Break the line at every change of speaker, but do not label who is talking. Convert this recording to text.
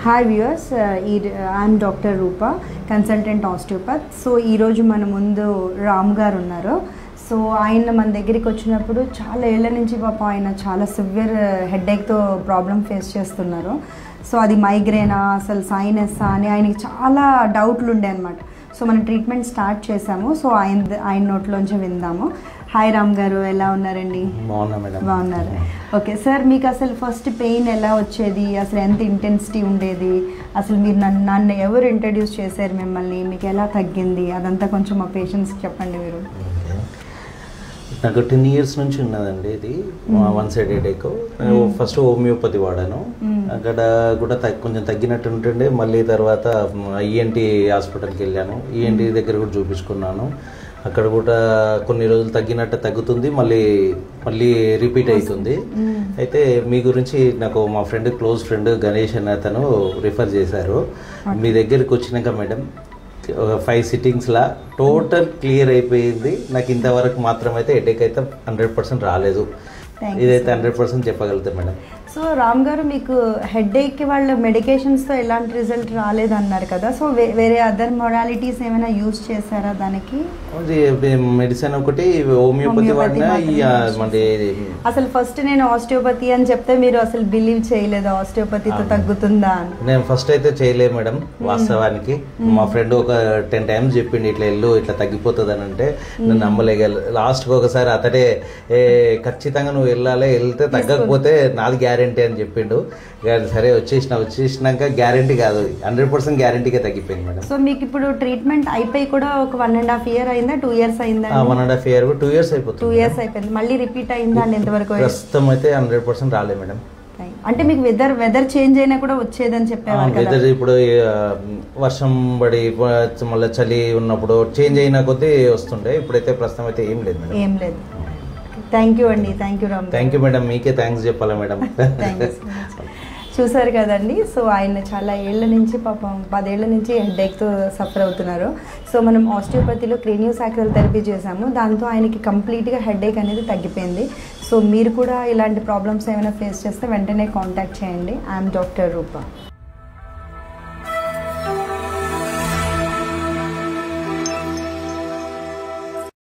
Hi viewers, I'm doctor Roopa, consultant osteopath. So ఈరోజు మన ముందు రామ్ గారు ఉన్నారు. సో ఆయన మన దగ్గరికి వచ్చినప్పుడు చాలా ఏళ్ల నుంచి పాపం ఆయన చాలా సివియర్ హెడేక్తో ప్రాబ్లం ఫేస్ చేస్తున్నారు. సో అది మైగ్రేనా, అసలు సైనస్సా అని ఆయనకి చాలా డౌట్లు ఉండే అనమాట. సో మనం ట్రీట్మెంట్ స్టార్ట్ చేసాము. సో ఆయన నోట్లోంచి విందాము. హాయ్ రామ్ గారు, ఎలా ఉన్నారండి? బాగున్నారు. ఓకే సార్, మీకు అసలు ఫస్ట్ పెయిన్ ఎలా వచ్చేది, అసలు ఎంత ఇంటెన్సిటీ ఉండేది, అసలు మీరు నన్ను ఎవరు ఇంట్రడ్యూస్ చేశారు మిమ్మల్ని, మీకు ఎలా తగ్గింది, అదంతా కొంచెం మా పేషెంట్స్కి చెప్పండి మీరు.
నాకు 10 years నుంచి ఉన్నదండి ఇది one side headache. First homeopathy వాడాను, అక్కడ కూడా కొంచెం తగ్గినట్టు ఉంటుండే. మళ్ళీ తర్వాత ఈఎన్టీ హాస్పిటల్కి వెళ్ళాను, ఈఎన్టీ దగ్గర కూడా చూపించుకున్నాను. అక్కడ కూడా కొన్ని రోజులు తగ్గుతుంది, మళ్ళీ రిపీట్ అవుతుంది. అయితే మీ గురించి నాకు మా క్లోజ్ ఫ్రెండ్ గణేష్ అనే అతను రిఫర్ చేశారు. మీ దగ్గరికి వచ్చినాక మేడం 5 సిట్టింగ్స్లా టోటల్ క్లియర్ అయిపోయింది. నాకు ఇంతవరకు మాత్రం అయితే హెడేక్ అయితే 100% రాలేదు. ఇదైతే 100% చెప్పగలుగుతాం మేడం.
సో రామ్ గారు, మీకు హెడేక్కి వాళ్ళు మెడికేషన్స్తో ఎలాంటి రిజల్ట్ రాలేదన్నారు కదా, సో వేరే అదర్ మొడాలిటీస్ ఏమైనా యూజ్ చేశారా దానికి?
మెడిసిన్ ఒకటి హోమియోపతి వాడినా.
అసలు ఫస్ట్ నేను ఆస్టియోపతి అని చెప్తే మీరు అసలు బిలీవ్ చేయలేదు ఆస్టియోపతితో తగ్గుతుందా అని?
నేను ఫస్ట్ అయితే చేయలేదు మేడం. వాస్తవానికి మా ఫ్రెండ్ ఒక 10 times చెప్పిండు ఇట్లా వెళ్ళు ఇట్లా తగ్గిపోతుంది అని, అంటే నేను నమ్మలేగల. లాస్ట్కి ఒకసారి అతడే ఖచ్చితంగా నువ్వు వెళ్తే తగ్గకపోతే నాది గ్యారంటీ అని చెప్పిండు. సరే వచ్చేసినాక గ్యారంటీ కాదు, 100% గ్యారంటీగా తగ్గిపోయింది మేడం.
సో మీకు ఇప్పుడు ట్రీట్మెంట్ అయిపోయి కూడా ఒక 1.5 year అయిందా, 2 years అయిందా?
1.5 year 2 years అయిపోతుంది.
2 years అయిపోయింది. మళ్ళీ రిపీట్ అయిందా అండి? ఎంతవరకు?
ప్రస్తుతం అయితే 100% రాలేదు మేడం.
అంటే మీకు వెదర్ చేంజ్ అయినా కూడా వచ్చేదని చెప్పేవారు కదా.
వెదర్ ఇప్పుడు వర్షం పడి మళ్ళీ చలి ఉన్నప్పుడు చేంజ్ అయినా కొద్దీ వస్తుండే. ఇప్పుడైతే ప్రస్తుతం అయితే ఏం లేదు మేడం.
ఏం లేదు. థ్యాంక్ యూ అండి. Thank you Ram.
Thank you madam. మీకే థ్యాంక్స్ చెప్పాలా మేడం.
చూసారు కదండి. సో ఆయన చాలా ఏళ్ల నుంచి పాపం 10 ఏళ్ల నుంచి హెడేక్తో సఫర్ అవుతున్నారు. సో మనం ఆస్టియోపతిలో క్రేనియోసాక్రల్ థెరపీ చేసాము. దాంతో ఆయనకి కంప్లీట్గా హెడేక్ అనేది తగ్గిపోయింది. సో మీరు కూడా ఇలాంటి ప్రాబ్లమ్స్ ఏమైనా ఫేస్ చేస్తే వెంటనే కాంటాక్ట్ చేయండి. I'm doctor Roopa.